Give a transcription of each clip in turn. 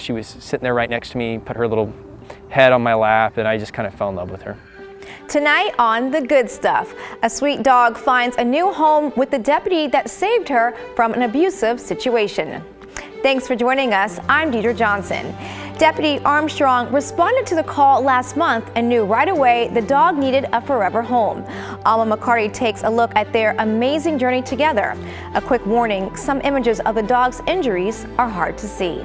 She was sitting there right next to me, put her little head on my lap, and I just kind of fell in love with her. Tonight on The Good Stuff, a sweet dog finds a new home with the deputy that saved her from an abusive situation. Thanks for joining us. I'm Deidre Johnson. Deputy Armstrong responded to the call last month and knew right away the dog needed a forever home. Alma McCarty takes a look at their amazing journey together. A quick warning, some images of the dog's injuries are hard to see.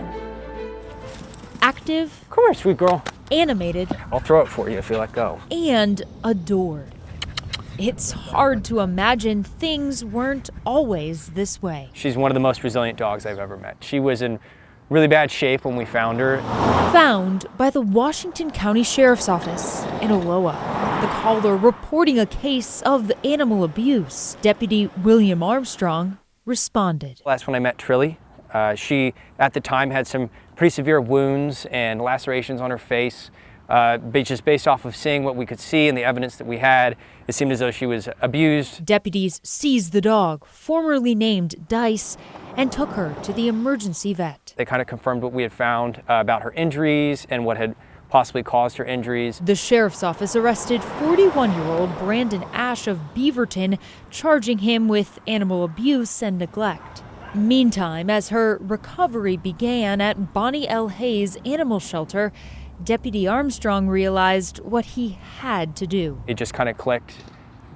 Active. Come here, sweet girl. Animated. I'll throw it for you if you let go. And adored. It's hard to imagine things weren't always this way. She's one of the most resilient dogs I've ever met. She was in really bad shape when we found her. Found by the Washington County Sheriff's Office in Aloha. The caller reporting a case of animal abuse. Deputy William Armstrong responded. Last when I met Trilly, she at the time had some pretty severe wounds and lacerations on her face. Just based off of seeing what we could see and the evidence that we had, it seemed as though she was abused. Deputies seized the dog, formerly named Dice, and took her to the emergency vet. They kind of confirmed what we had found about her injuries and what had possibly caused her injuries. The sheriff's office arrested 41-year-old Brandon Ash of Beaverton, charging him with animal abuse and neglect. Meantime, as her recovery began at Bonnie L. Hayes Animal Shelter, Deputy Armstrong realized what he had to do. It just kind of clicked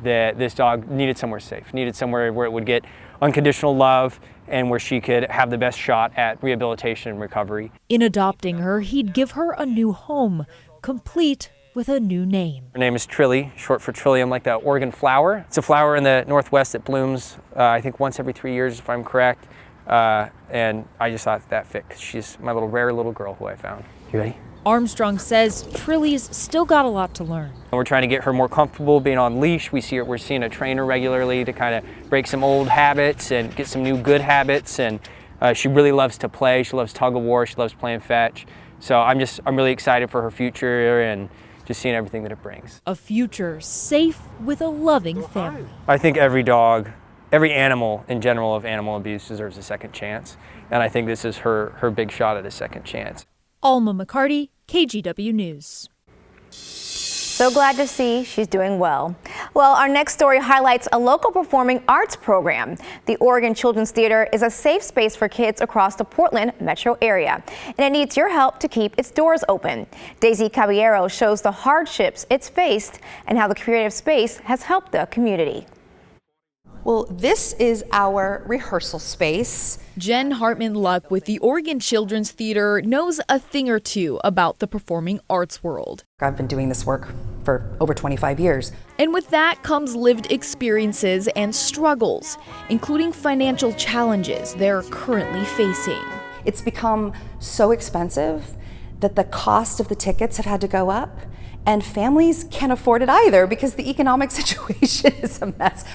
that this dog needed somewhere safe, needed somewhere where it would get unconditional love and where she could have the best shot at rehabilitation and recovery. In adopting her, he'd give her a new home, complete with a new name. Her name is Trilly, short for Trillium, like the Oregon flower. It's a flower in the Northwest that blooms, I think, once every 3 years, if I'm correct. And I just thought that fit, because she's my little rare little girl who I found. You ready? Armstrong says Trilly's still got a lot to learn. We're trying to get her more comfortable being on leash. We're seeing a trainer regularly to kind of break some old habits and get some new good habits. And she really loves to play. She loves tug of war. She loves playing fetch. So I'm really excited for her future and just seeing everything that it brings. A future safe with a loving family. I think every dog, every animal in general of animal abuse deserves a second chance. And I think this is her big shot at a second chance. Alma McCarty, KGW News. So glad to see she's doing well. Well, our next story highlights a local performing arts program. The Oregon Children's Theater is a safe space for kids across the Portland metro area, and it needs your help to keep its doors open. Daisy Caballero shows the hardships it's faced and how the creative space has helped the community. Well, this is our rehearsal space. Jen Hartman-Luck with the Oregon Children's Theater knows a thing or two about the performing arts world. I've been doing this work for over 25 years. And with that comes lived experiences and struggles, including financial challenges they're currently facing. It's become so expensive that the cost of the tickets have had to go up, and families can't afford it either because the economic situation is a mess.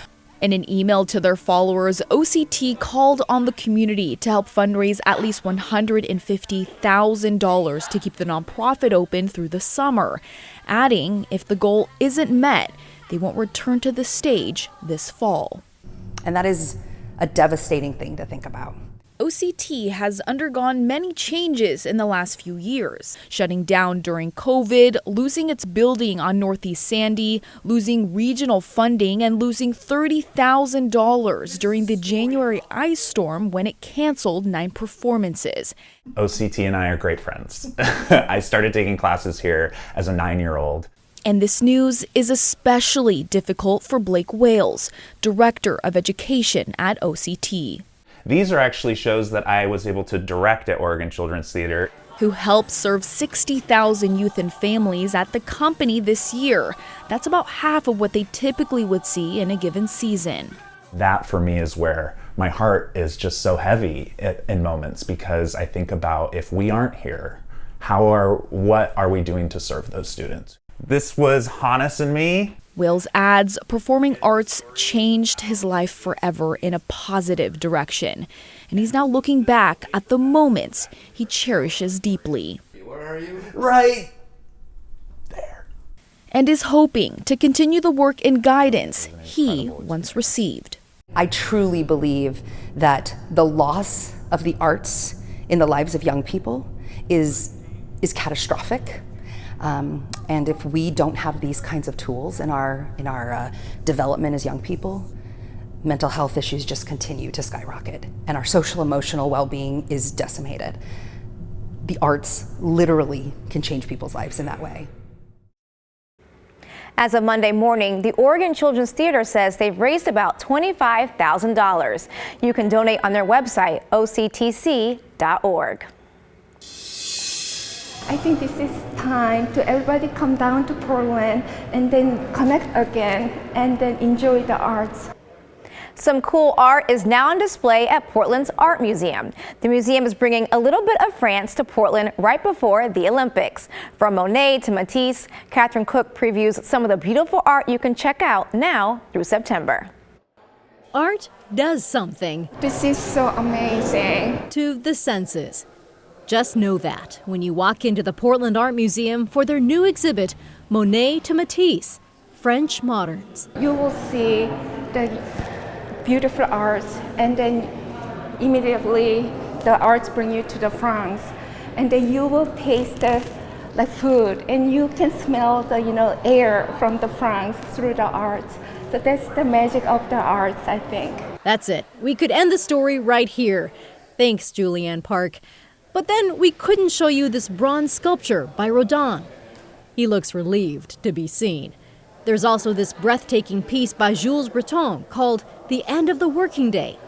In an email to their followers, OCT called on the community to help fundraise at least $150,000 to keep the nonprofit open through the summer, adding if the goal isn't met, they won't return to the stage this fall. And that is a devastating thing to think about. OCT has undergone many changes in the last few years, shutting down during COVID, losing its building on Northeast Sandy, losing regional funding, and losing $30,000 during the January ice storm when it canceled 9 performances. OCT and I are great friends. I started taking classes here as a 9-year-old. And this news is especially difficult for Blake Wales, Director of Education at OCT. These are actually shows that I was able to direct at Oregon Children's Theater. Who helped serve 60,000 youth and families at the company this year. That's about half of what they typically would see in a given season. That for me is where my heart is just so heavy in moments, because I think about if we aren't here, what are we doing to serve those students? This was Hannes and me. Wales adds performing arts changed his life forever in a positive direction. And he's now looking back at the moments he cherishes deeply. Where are you? Right there. And is hoping to continue the work and guidance he once received. I truly believe that the loss of the arts in the lives of young people is catastrophic. And if we don't have these kinds of tools in our development as young people, mental health issues just continue to skyrocket, and our social emotional well-being is decimated. The arts literally can change people's lives in that way. As of Monday morning, the Oregon Children's Theater says they've raised about $25,000. You can donate on their website, octc.org. I think this is time to everybody come down to Portland and then connect again and then enjoy the arts. Some cool art is now on display at Portland's Art Museum. The museum is bringing a little bit of France to Portland right before the Olympics. From Monet to Matisse, Catherine Cook previews some of the beautiful art you can check out now through September. Art does something This is so amazing. to the senses. Just know that when you walk into the Portland Art Museum for their new exhibit, Monet to Matisse, French Moderns. You will see the beautiful arts, and then immediately the arts bring you to the France, and then you will taste the food, and you can smell the air from the France through the arts. So that's the magic of the arts, I think. That's it. We could end the story right here. Thanks, Julianne Park. But then we couldn't show you this bronze sculpture by Rodin. He looks relieved to be seen. There's also this breathtaking piece by Jules Breton called The End of the Working Day.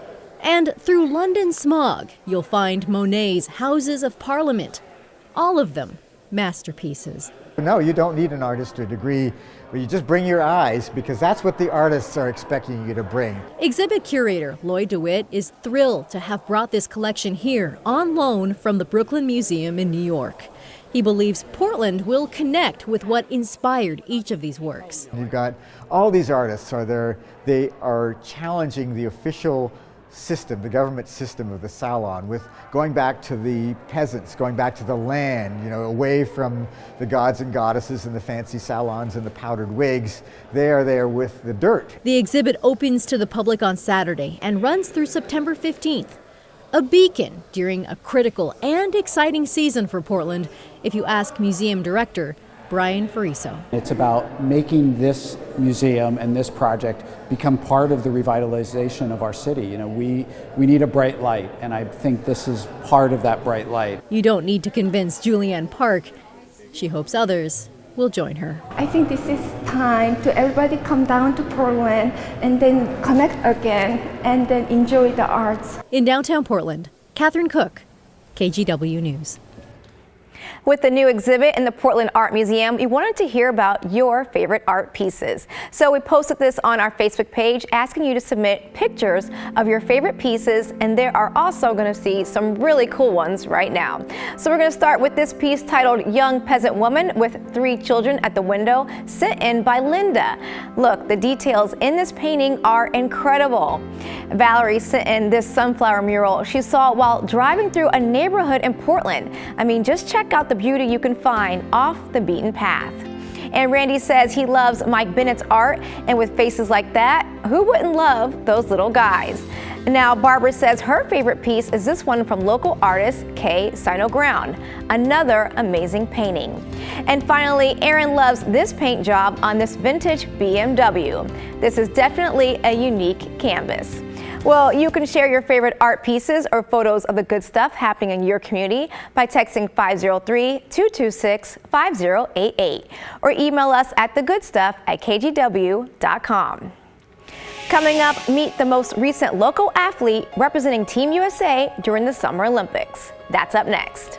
And through London smog, you'll find Monet's Houses of Parliament. All of them masterpieces. No, you don't need an artist or degree, but you just bring your eyes, because that's what the artists are expecting you to bring. Exhibit curator Lloyd DeWitt is thrilled to have brought this collection here on loan from the Brooklyn Museum in New York. He believes Portland will connect with what inspired each of these works. You've got all these artists they are challenging the official system, the government system of the salon, with going back to the peasants, going back to the land, away from the gods and goddesses and the fancy salons and the powdered wigs. They are there with the dirt. The exhibit opens to the public on Saturday and runs through September 15th. A beacon during a critical and exciting season for Portland, if you ask museum director Brian Fariso. It's about making this museum and this project become part of the revitalization of our city. We need a bright light, and I think this is part of that bright light. You don't need to convince Julianne Park. She hopes others will join her. I think this is time to everybody come down to Portland and then connect again and then enjoy the arts. In downtown Portland, Catherine Cook, KGW News. With the new exhibit in the Portland Art Museum, we wanted to hear about your favorite art pieces. So we posted this on our Facebook page asking you to submit pictures of your favorite pieces, and there are also going to see some really cool ones right now. So we're going to start with this piece titled Young Peasant Woman with 3 children at the window, sent in by Linda. Look, the details in this painting are incredible. Valerie sent in this sunflower mural she saw while driving through a neighborhood in Portland. I mean, just check out the beauty you can find off the beaten path. And Randy says he loves Mike Bennett's art, and with faces like that, who wouldn't love those little guys? Now, Barbara says her favorite piece is this one from local artist Kay Sino Ground, another amazing painting. And finally, Aaron loves this paint job on this vintage BMW. This is definitely a unique canvas. Well, you can share your favorite art pieces or photos of the good stuff happening in your community by texting 503-226-5088 or email us at thegoodstuff@kgw.com. Coming up, meet the most recent local athlete representing Team USA during the Summer Olympics. That's up next.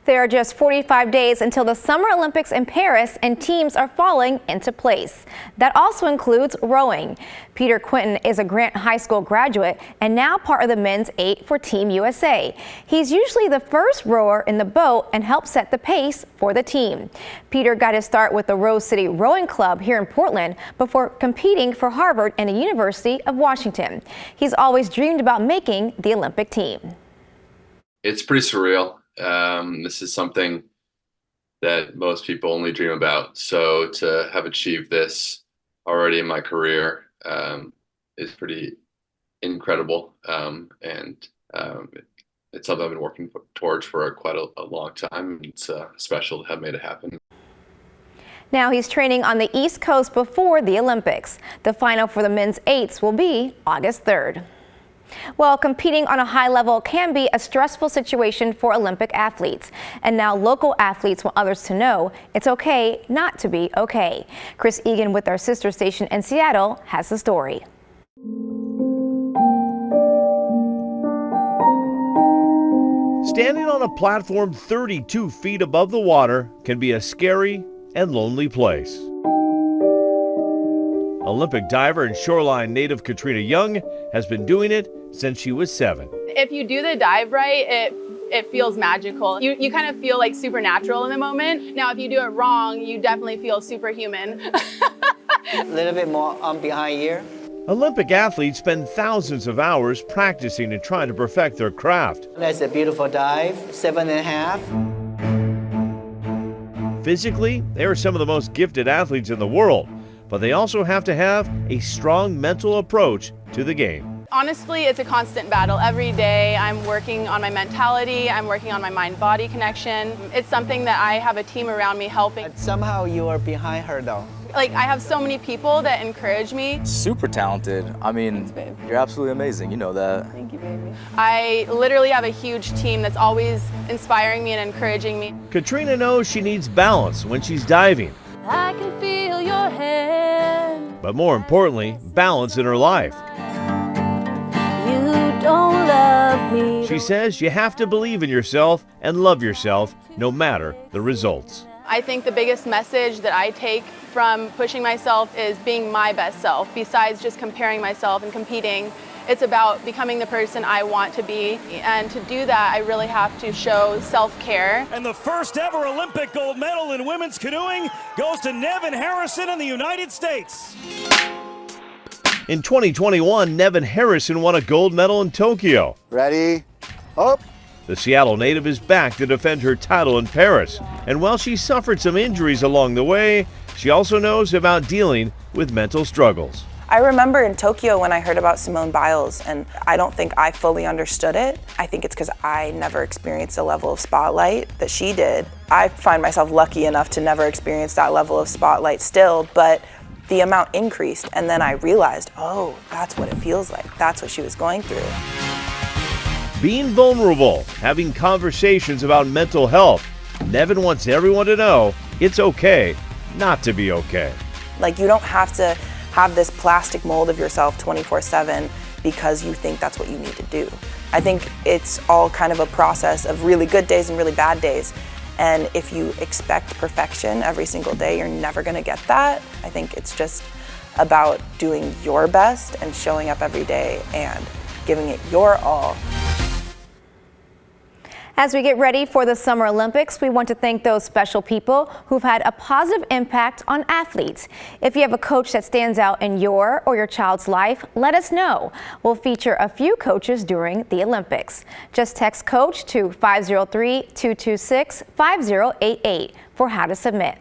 There are just 45 days until the Summer Olympics in Paris, and teams are falling into place. That also includes rowing. Peter Quinton is a Grant High School graduate and now part of the men's 8 for Team USA. He's usually the first rower in the boat and helps set the pace for the team. Peter got his start with the Rose City Rowing Club here in Portland before competing for Harvard and the University of Washington. He's always dreamed about making the Olympic team. It's pretty surreal. This is something that most people only dream about. So to have achieved this already in my career is pretty incredible. It's something I've been working towards for quite a long time. It's special to have made it happen. Now he's training on the East Coast before the Olympics. The final for the men's 8s will be August 3rd. Well, competing on a high level can be a stressful situation for Olympic athletes. And now local athletes want others to know it's okay not to be okay. Chris Egan with our sister station in Seattle has the story. Standing on a platform 32 feet above the water can be a scary and lonely place. Olympic diver and shoreline native Katrina Young has been doing it since she was 7. If you do the dive right, it feels magical. You kind of feel like supernatural in the moment. Now, if you do it wrong, you definitely feel superhuman. A little bit more on behind here. Olympic athletes spend thousands of hours practicing and trying to perfect their craft. That's a beautiful dive, 7.5. Physically, they are some of the most gifted athletes in the world, but they also have to have a strong mental approach to the game. Honestly, it's a constant battle. Every day I'm working on my mentality, I'm working on my mind-body connection. It's something that I have a team around me helping. But somehow you are behind her though. Like, I have so many people that encourage me. Super talented. I mean, Thanks, you're absolutely amazing. You know that. Thank you, baby. I literally have a huge team that's always inspiring me and encouraging me. Katrina knows she needs balance when she's diving. I can feel your hand. But more importantly, balance in her life. You don't love me. She says you have to believe in yourself and love yourself no matter the results. I think the biggest message that I take from pushing myself is being my best self. Besides just comparing myself and competing, it's about becoming the person I want to be. And to do that, I really have to show self-care. And the first ever Olympic gold medal in women's canoeing goes to Nevin Harrison in the United States. In 2021, Nevin Harrison won a gold medal in Tokyo. Ready? Up! The Seattle native is back to defend her title in Paris. And while she suffered some injuries along the way, she also knows about dealing with mental struggles. I remember in Tokyo when I heard about Simone Biles, and I don't think I fully understood it. I think it's because I never experienced the level of spotlight that she did. I find myself lucky enough to never experience that level of spotlight still, but the amount increased, and then I realized, oh, that's what it feels like. That's what she was going through. Being vulnerable, having conversations about mental health. Nevin wants everyone to know it's okay not to be okay. Like, you don't have to have this plastic mold of yourself 24/7 because you think that's what you need to do. I think it's all kind of a process of really good days and really bad days. And if you expect perfection every single day, you're never gonna get that. I think it's just about doing your best and showing up every day and giving it your all. As we get ready for the Summer Olympics, we want to thank those special people who've had a positive impact on athletes. If you have a coach that stands out in your or your child's life, let us know. We'll feature a few coaches during the Olympics. Just text COACH to 503-226-5088 for how to submit.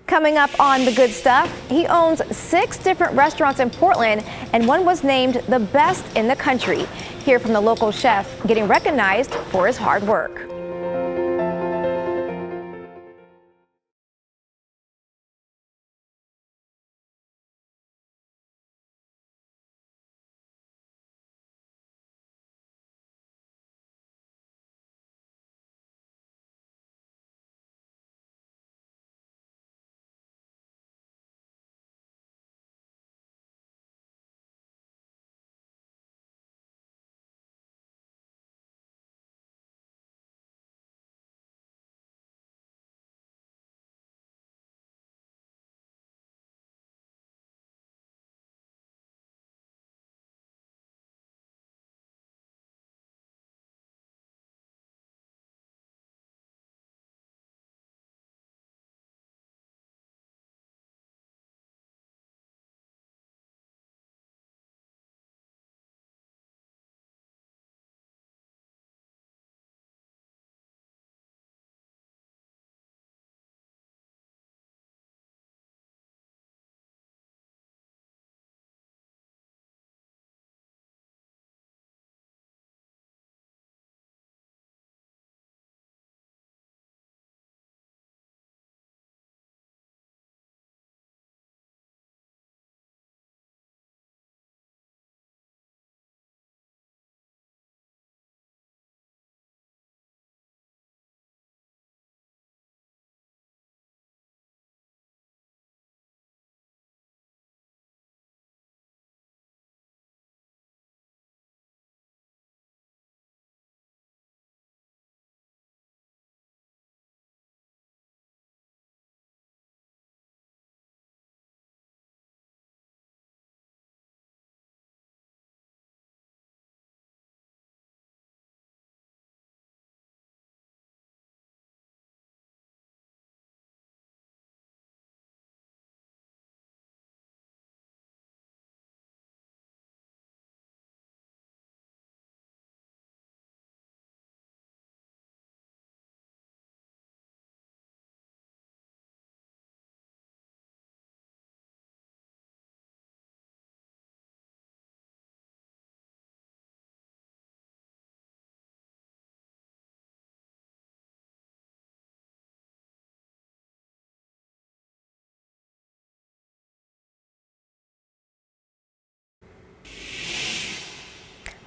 Coming up on The Good Stuff, he owns 6 different restaurants in Portland, and one was named the best in the country. Hear from the local chef getting recognized for his hard work.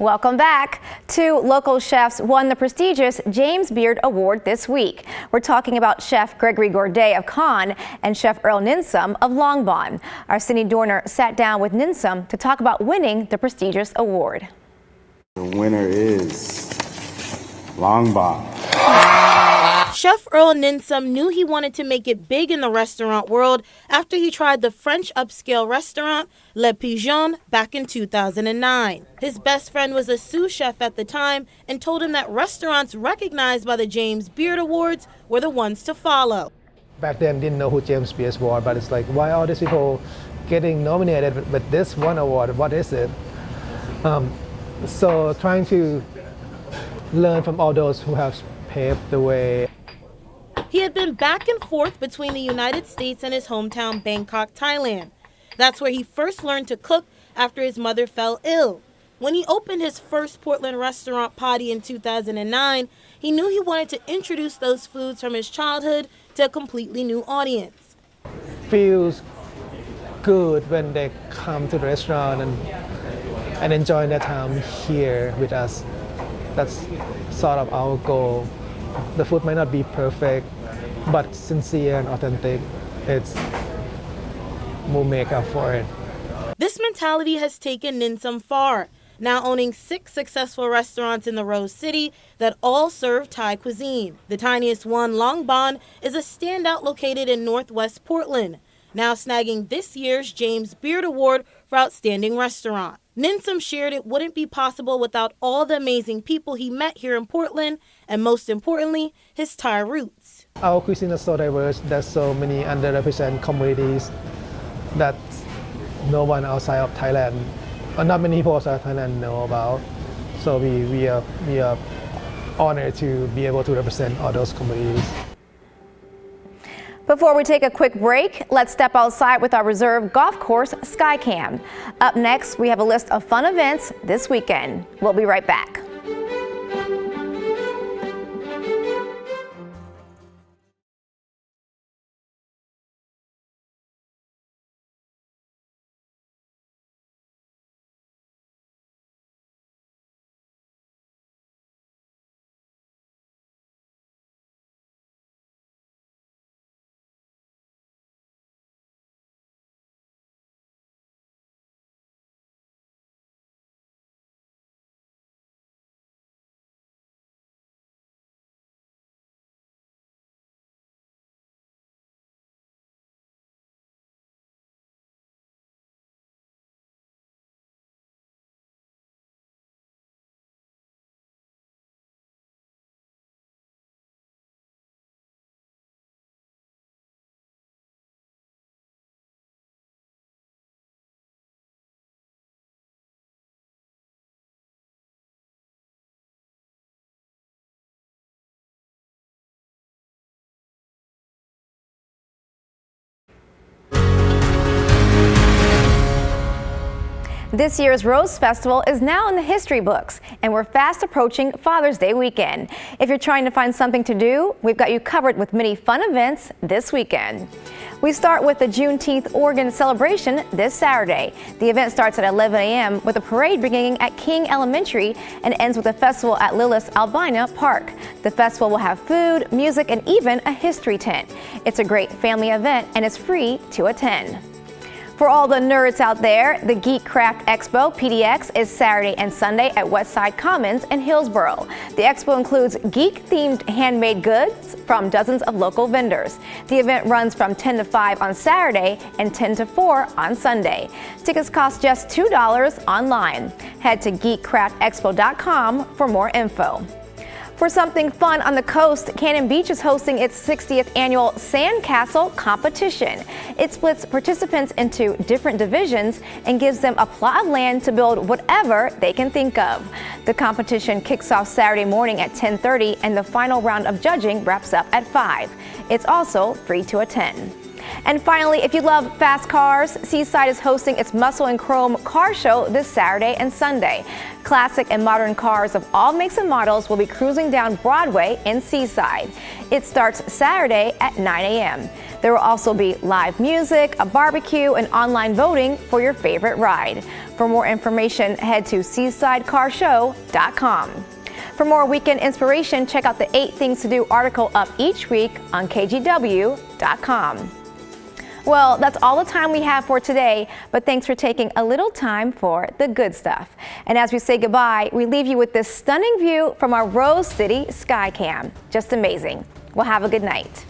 Welcome back. 2 local chefs won the prestigious James Beard Award this week. We're talking about Chef Gregory Gourdet of Cannes and Chef Earl Ninsom of Longbon. Our Cindy Dorner sat down with Ninsom to talk about winning the prestigious award. The winner is Longbon. Chef Earl Ninsom knew he wanted to make it big in the restaurant world after he tried the French upscale restaurant Le Pigeon back in 2009. His best friend was a sous chef at the time and told him that restaurants recognized by the James Beard Awards were the ones to follow. Back then, didn't know who James Beard was, but it's like, why all these people getting nominated with this one award? What is it? So trying to learn from all those who have paved the way. He had been back and forth between the United States and his hometown Bangkok, Thailand. That's where he first learned to cook after his mother fell ill. When he opened his first Portland restaurant, Potty, in 2009, he knew he wanted to introduce those foods from his childhood to a completely new audience. Feels good when they come to the restaurant and enjoy their time here with us. That's sort of our goal. The food might not be perfect, but sincere and authentic. We'll make up for it. This mentality has taken Ninsom far, now owning 6 successful restaurants in the Rose City that all serve Thai cuisine. The tiniest one, Longbon, is a standout located in Northwest Portland, now snagging this year's James Beard Award for Outstanding Restaurant. Ninsom shared it wouldn't be possible without all the amazing people he met here in Portland, and most importantly, his Thai roots. Our cuisine is so diverse. There's so many underrepresented communities that no one outside of Thailand, or not many people outside of Thailand know about. So we are honored to be able to represent all those communities. Before we take a quick break, let's step outside with our reserve golf course Skycam. Up next, we have a list of fun events this weekend. We'll be right back. This year's Rose Festival is now in the history books, and we're fast approaching Father's Day weekend. If you're trying to find something to do, we've got you covered with many fun events this weekend. We start with the Juneteenth Oregon celebration this Saturday. The event starts at 11 a.m. with a parade beginning at King Elementary and ends with a festival at Lillis Albina Park. The festival will have food, music, and even a history tent. It's a great family event and is free to attend. For all the nerds out there, the Geek Craft Expo, PDX, is Saturday and Sunday at Westside Commons in Hillsboro. The expo includes geek-themed handmade goods from dozens of local vendors. The event runs from 10 to 5 on Saturday and 10 to 4 on Sunday. Tickets cost just $2 online. Head to geekcraftexpo.com for more info. For something fun on the coast, Cannon Beach is hosting its 60th annual Sandcastle competition. It splits participants into different divisions and gives them a plot of land to build whatever they can think of. The competition kicks off Saturday morning at 10:30 and the final round of judging wraps up at 5. It's also free to attend. And finally, if you love fast cars, Seaside is hosting its Muscle and Chrome car show this Saturday and Sunday. Classic and modern cars of all makes and models will be cruising down Broadway in Seaside. It starts Saturday at 9 a.m. There will also be live music, a barbecue, and online voting for your favorite ride. For more information, head to seasidecarshow.com. For more weekend inspiration, check out the 8 Things to Do article up each week on kgw.com. Well, that's all the time we have for today, but thanks for taking a little time for the good stuff. And as we say goodbye, we leave you with this stunning view from our Rose City Skycam. Just amazing. Well, have a good night.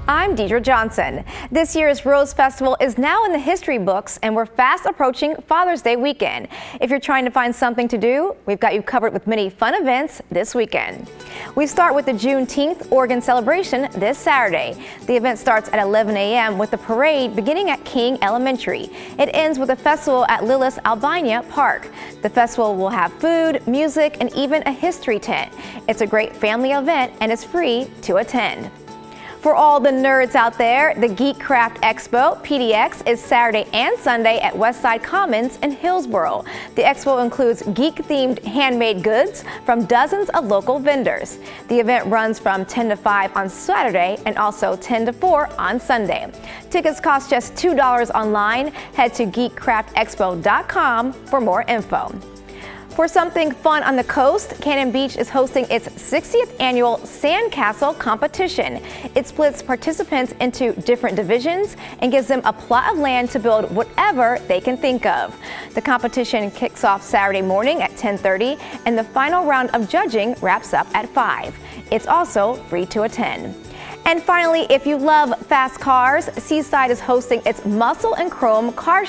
I'm Deidre Johnson. This year's Rose Festival is now in the history books, and we're fast approaching Father's Day weekend. If you're trying to find something to do, we've got you covered with many fun events this weekend. We start with the Juneteenth Oregon celebration this Saturday. The event starts at 11 a.m. with a parade beginning at King Elementary. It ends with a festival at Lillis Albina Park. The festival will have food, music, and even a history tent. It's a great family event and is free to attend. For all the nerds out there, the Geek Craft Expo, PDX, is Saturday and Sunday at Westside Commons in Hillsboro. The expo includes geek-themed handmade goods from dozens of local vendors. The event runs from 10 to 5 on Saturday and also 10 to 4 on Sunday. Tickets cost just $2 online. Head to geekcraftexpo.com for more info. For something fun on the coast, Cannon Beach is hosting its 60th annual Sandcastle competition. It splits participants into different divisions and gives them a plot of land to build whatever they can think of. The competition kicks off Saturday morning at 10:30, and the final round of judging wraps up at 5. It's also free to attend. And finally, if you love fast cars, Seaside is hosting its Muscle and Chrome car